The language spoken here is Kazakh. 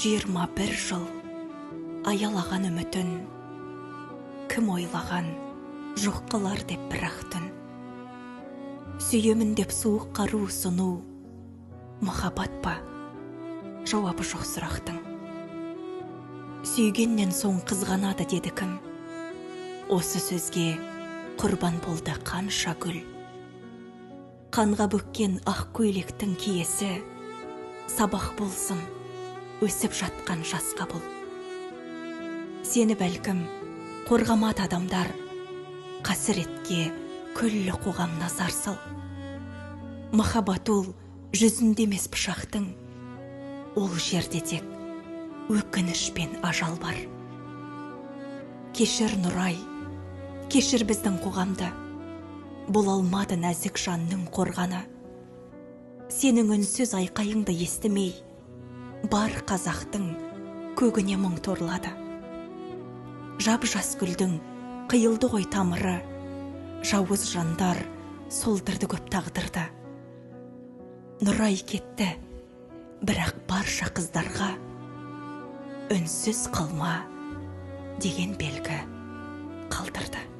21 жыл аялаған үмітін, кім ойлаған жоқ қылар деп бір-ақ түн. Сүйемін деп суық қару ұсыну, махаббат па? Жауабы жоқ сұрақтың. Сүйгеннен соң қызғанады деді кім? Осы сөзге құрбан болды қанша гүл. Қанға бөккен ақ көйлектің киесі сабақ болсын өсіп жатқан жасқа бұл. Сені бәлкім қорғамады адамдар, қасіретке күллі қоғам назар сал. Махаббат ол жүзінде емес пышақтың, ол жерде тек өкініш пен ажал бар. Кешір Нұрай, кешір біздің қоғамды, бұл алмады нәзік жанның қорғаны. Сенің үнсіз айқайыңды естімей, бар қазақтың көгіне мұң торлады. Жап жас гүлдің қиылды ғой тамыры, жауыз жандар солдырды көп тағдырды. Нұрай кетті, бірақ барша қыздарға үнсіз қалма деген белгі қалдырды.